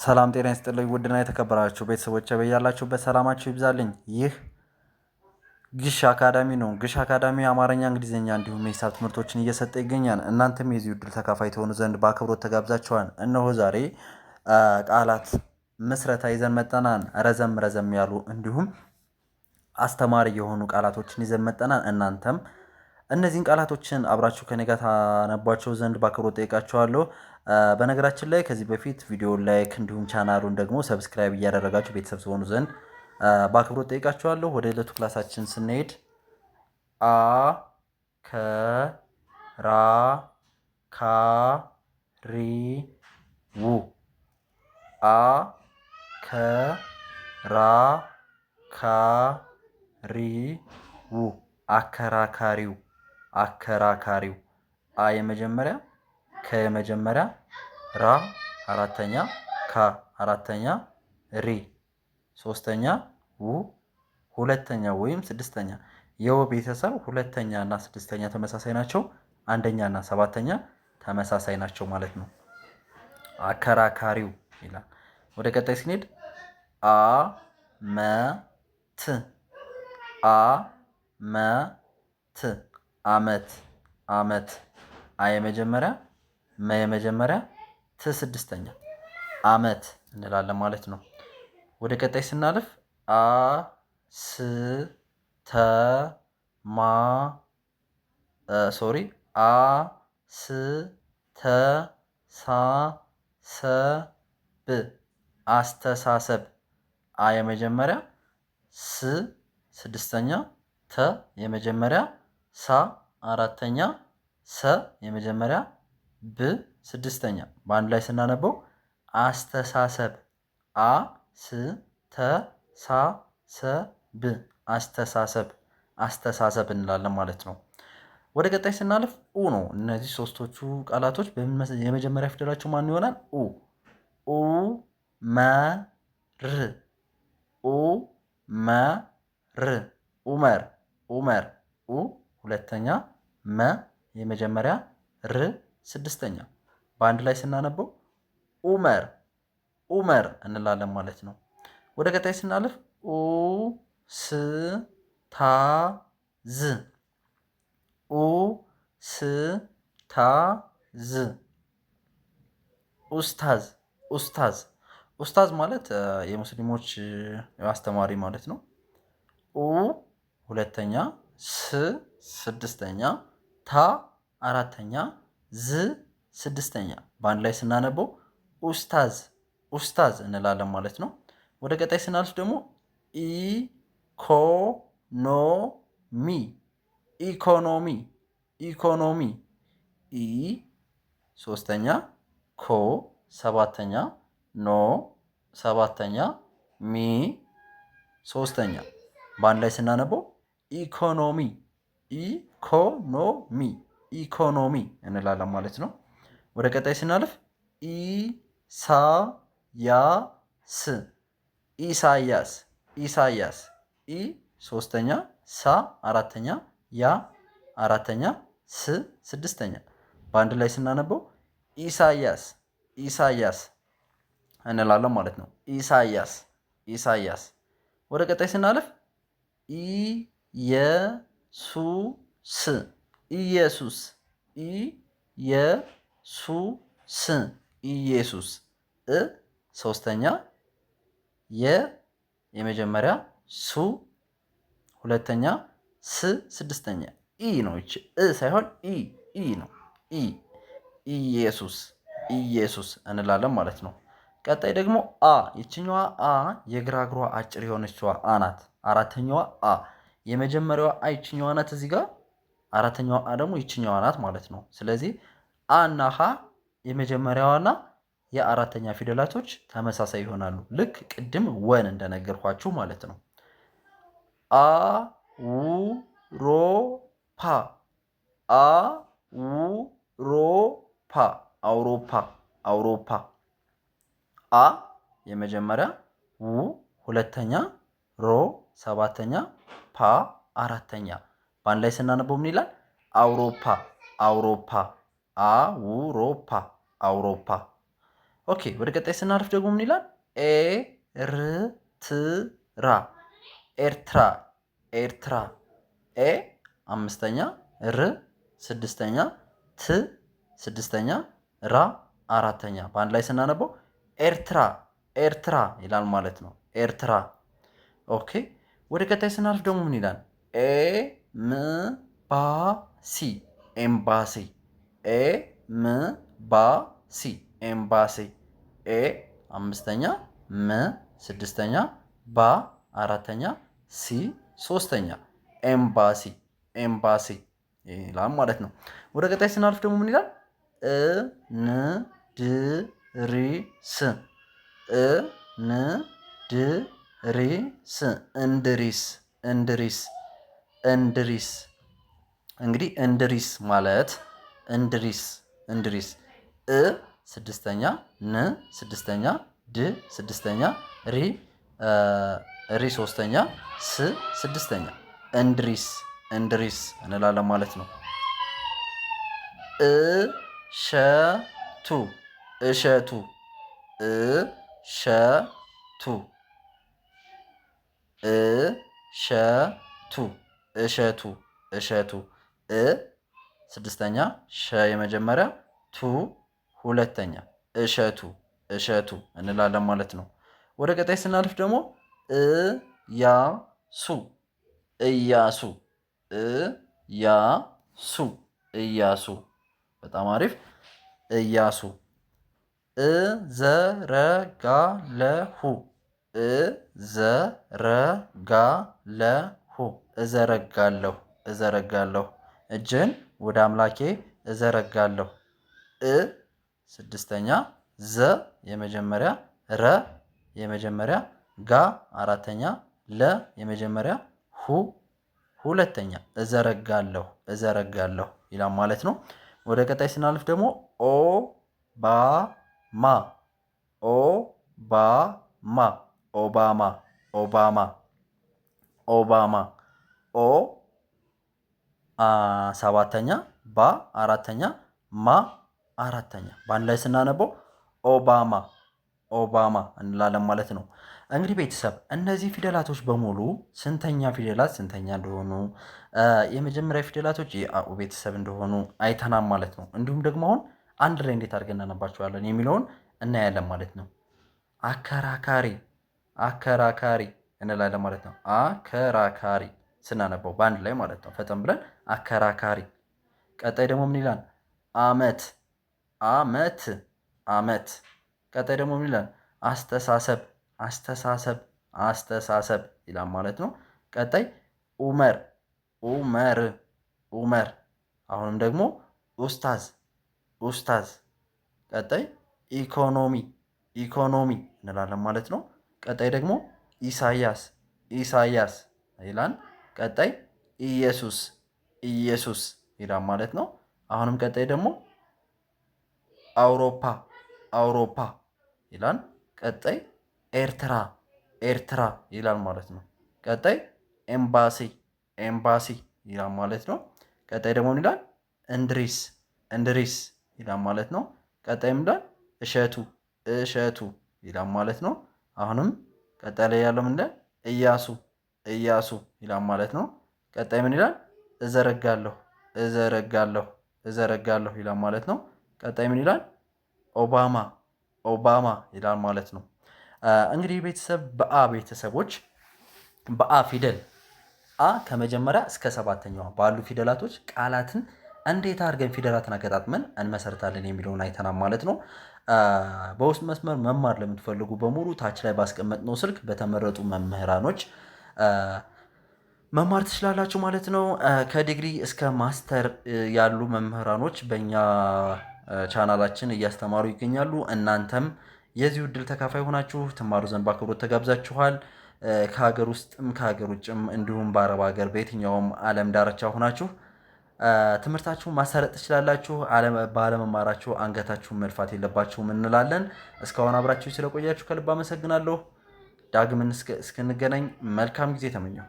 ሰላም ጤና ይስጥልኝ ውድና የተከበራችሁ ቤተሰቦቼ በያላችሁበት ሰላማችሁ ይብዛልኝ። ይህ ግሽ አካዳሚ ነው። ግሽ አካዳሚ አማርኛ፣ እንግሊዝኛ እንዲሁም የሂሳብ ትምህርቶችን እየሰጠ ይገኛል። እናንተም የዚህ ዕድል ተካፋይ ትሆኑ ዘንድ በአክብሮት ተጋብዛችኋል። እነሆ ዛሬ ቃላት ምስረታ ይዘን መጠናን። ረዘም ያሉ እንዲሁም አስተማሪ የሆኑ ቃላቶችን ይዘን መጠናን። እናንተም እነዚህን ቃላቶችን አብራችሁ ከኔ ጋር ታነቧቸው ዘንድ በአክብሮት ጠይቃችኋለሁ። በነገራችን ላይ ከዚህ በፊት ቪዲዮ ላይክ እንዲሁም ቻናሉን ደግሞ ሰብስክራይብ እያደረጋችሁ ቤተሰብ ትሆኑ ዘንድ በአክብሮት ጠይቃችኋለሁ። ወደ ዕለቱ ክላሳችን ስንሄድ ከ ራ ካ ሪ ው አ ከ ራ ካ ሪ ው አከራካሪው አከራካሪው አ የመጀመሪያ ከ የመጀመሪያ ራ አራተኛ ካ አራተኛ ሪ ሶስተኛ ው ሁለተኛ ወይም ስድስተኛ። የወ ቤተሰብ ሁለተኛ እና ስድስተኛ ተመሳሳይ ናቸው። አንደኛ እና ሰባተኛ ተመሳሳይ ናቸው ማለት ነው። አከራካሪው ይላል። ወደ ቀጣይ ስንሄድ አ መ ት አ መ ት አመት አመት አ የመጀመሪያ መ የመጀመሪያ ት ስድስተኛ አመት እንላለን ማለት ነው። ወደ ቀጣይ ስናልፍ አ ስ ተ ማ አ ስ ተ ሳ ሰ ብ አስተሳሰብ አ የመጀመሪያ ስ ስድስተኛ ተ የመጀመሪያ ሳ አራተኛ ሰ የመጀመሪያ ብ ስድስተኛ በአንድ ላይ ስናነበው አስተሳሰብ አ ስ ተ ሳ ሰ ብ አስተሳሰብ አስተሳሰብ እንላለን ማለት ነው። ወደ ቀጣይ ስናልፍ ኡ ነው። እነዚህ ሶስቶቹ ቃላቶች የመጀመሪያ ፊደላቸው ማን ይሆናል? ኡ ኡ መ ር ኡ መ ር ኡመር ኡመር ኡ ሁለተኛ መ የመጀመሪያ ር ስድስተኛ በአንድ ላይ ስናነበው ኡመር ኡመር እንላለን ማለት ነው። ወደ ቀጣይ ስናልፍ ኡ ስ ታ ዝ ኡ ስ ታ ዝ ኡስታዝ ኡስታዝ ኡስታዝ ማለት የሙስሊሞች አስተማሪ ማለት ነው። ኡ ሁለተኛ ስ ስድስተኛ ታ አራተኛ ዝ ስድስተኛ በአንድ ላይ ስናነበው ኡስታዝ ኡስታዝ እንላለን ማለት ነው። ወደ ቀጣይ ስናልፍ ደግሞ ኢኮኖሚ ኢኮኖሚ ኢኮኖሚ ኢ ሶስተኛ ኮ ሰባተኛ ኖ ሰባተኛ ሚ ሶስተኛ በአንድ ላይ ስናነበው ኢኮኖሚ ኢኮኖሚ ኢኮኖሚ እንላለን ማለት ነው። ወደ ቀጣይ ስናልፍ ኢሳያስ ኢሳያስ ኢሳያስ ኢ ሶስተኛ ሳ አራተኛ ያ አራተኛ ስ ስድስተኛ በአንድ ላይ ስናነበው ኢሳያስ ኢሳያስ እንላለን ማለት ነው። ኢሳያስ ኢሳያስ ወደ ቀጣይ ስናልፍ ኢየሱስ ኢየሱስ ኢየሱስ ኢየሱስ እ ሶስተኛ የመጀመሪያ ሱ ሁለተኛ ስ ስድስተኛ ኢ ነው። እቺ እ ሳይሆን ኢ ነው። ኢየሱስ ኢየሱስ እንላለን ማለት ነው። ቀጣይ ደግሞ አ ይችኛዋ አ የግራ እግሯ አጭር የሆነችዋ አ ናት። አራተኛዋ አ የመጀመሪያዋ አ ይችኛዋ ናት እዚህ ጋር። አራተኛዋ አ ደግሞ ይችኛዋ ናት ማለት ነው። ስለዚህ አ እና ሀ የመጀመሪያዋና የአራተኛ ፊደላቶች ተመሳሳይ ይሆናሉ። ልክ ቅድም ወን እንደነገርኳችሁ ማለት ነው። አውሮፓ አውሮፓ አውሮፓ አውሮፓ አ የመጀመሪያ ው ሁለተኛ ሮ ሰባተኛ ፓ አራተኛ በአንድ ላይ ስናነበው ምን ይላል? አውሮፓ አውሮፓ አውሮፓ አውሮፓ ኦኬ ወደ ቀጣይ ስናልፍ ደግሞ ምን ይላል? ኤርትራ ኤርትራ ኤርትራ ኤ አምስተኛ ር ስድስተኛ ት ስድስተኛ ራ አራተኛ በአንድ ላይ ስናነበው ኤርትራ ኤርትራ ይላል ማለት ነው። ኤርትራ። ኦኬ ወደ ቀጣይ ስናልፍ ደግሞ ምን ይላል? ኤምባሲ ኤምባሲ ኤምባሲ ኤምባሲ ኤ አምስተኛ ም ስድስተኛ ባ አራተኛ ሲ ሶስተኛ ኤምባሲ ኤምባሲ ይላል ማለት ነው። ወደ ቀጣይ ስናልፍ ደግሞ ምን ይላል? እንድሪስ እንድሪስ እንድሪስ እንድሪስ እንድሪስ እንግዲህ እንድሪስ ማለት እንድሪስ እንድሪስ እ ስድስተኛ ን ስድስተኛ ድ ስድስተኛ ሪ ሶስተኛ ስ ስድስተኛ እንድሪስ እንድሪስ እንላለን ማለት ነው። እሸቱ እሸቱ እሸቱ እሸቱ እሸቱ እሸቱ እ ስድስተኛ ሸ የመጀመሪያ ቱ ሁለተኛ እሸቱ እሸቱ እንላለን ማለት ነው። ወደ ቀጣይ ስናልፍ ደግሞ እያሱ እያሱ እያሱ እያሱ በጣም አሪፍ እያሱ እዘረጋለሁ እዘረጋለሁ እዘረጋለሁ እዘረጋለሁ እጅን ወደ አምላኬ እዘረጋለሁ እ ስድስተኛ ዘ የመጀመሪያ ረ የመጀመሪያ ጋ አራተኛ ለ የመጀመሪያ ሁ ሁለተኛ እዘረጋለሁ እዘረጋለሁ ይላል ማለት ነው። ወደ ቀጣይ ስናልፍ ደግሞ ኦባማ ኦባማ ኦባማ ኦባማ ኦባማ ኦ ሰባተኛ ባ አራተኛ ማ አራተኛ በአንድ ላይ ስናነበው ኦባማ ኦባማ እንላለን ማለት ነው። እንግዲህ ቤተሰብ እነዚህ ፊደላቶች በሙሉ ስንተኛ ፊደላት ስንተኛ እንደሆኑ የመጀመሪያ ፊደላቶች የአኡ ቤተሰብ እንደሆኑ አይተናል ማለት ነው። እንዲሁም ደግሞ አሁን አንድ ላይ እንዴት አድርገን እናነባቸዋለን የሚለውን እናያለን ማለት ነው። አከራካሪ አከራካሪ እንላለን ማለት ነው። አከራካሪ ስናነበው በአንድ ላይ ማለት ነው። ፈጠን ብለን አከራካሪ። ቀጣይ ደግሞ ምን ይላል? አመት አመት አመት። ቀጣይ ደግሞ ምን ይላል? አስተሳሰብ አስተሳሰብ አስተሳሰብ ይላል ማለት ነው። ቀጣይ ኡመር ኡመር ኡመር። አሁንም ደግሞ ኡስታዝ ኡስታዝ። ቀጣይ ኢኮኖሚ ኢኮኖሚ እንላለን ማለት ነው። ቀጣይ ደግሞ ኢሳያስ ኢሳያስ ይላል። ቀጣይ ኢየሱስ ኢየሱስ ይላል ማለት ነው። አሁንም ቀጣይ ደግሞ አውሮፓ አውሮፓ ይላል። ቀጣይ ኤርትራ ኤርትራ ይላል ማለት ነው። ቀጣይ ኤምባሲ ኤምባሲ ይላል ማለት ነው። ቀጣይ ደግሞ ምን ይላል? እንድሪስ እንድሪስ ይላል ማለት ነው። ቀጣይ ምን ይላል? እሸቱ እሸቱ ይላል ማለት ነው። አሁንም ቀጣይ ላይ ያለው ምን ይላል? እያሱ እያሱ ይላል ማለት ነው። ቀጣይ ምን ይላል? እዘረጋለሁ እዘረጋለሁ እዘረጋለሁ ይላል ማለት ነው። ቀጣይ ምን ይላል? ኦባማ ኦባማ ይላል ማለት ነው። እንግዲህ ቤተሰብ በአ ቤተሰቦች በአ ፊደል አ ከመጀመሪያ እስከ ሰባተኛዋ ባሉ ፊደላቶች ቃላትን እንዴት አድርገን ፊደላትን አገጣጥመን እንመሰርታለን የሚለውን አይተናል ማለት ነው። በውስጥ መስመር መማር ለምትፈልጉ በሙሉ ታች ላይ ባስቀመጥነው ስልክ በተመረጡ መምህራኖች መማር ትችላላችሁ ማለት ነው። ከዲግሪ እስከ ማስተር ያሉ መምህራኖች በእኛ ቻናላችን እያስተማሩ ይገኛሉ። እናንተም የዚሁ እድል ተካፋይ ሆናችሁ ትማሩ ዘንድ በአክብሮት ተጋብዛችኋል። ከሀገር ውስጥም ከሀገር ውጭም እንዲሁም በአረብ ሀገር በየትኛውም ዓለም ዳርቻ ሆናችሁ ትምህርታችሁን ማሳለጥ ትችላላችሁ። ባለመማራችሁ አንገታችሁን መድፋት የለባችሁም እንላለን። እስካሁን አብራችሁ ስለቆያችሁ ከልብ አመሰግናለሁ። ዳግም እስክንገናኝ መልካም ጊዜ ተመኘው።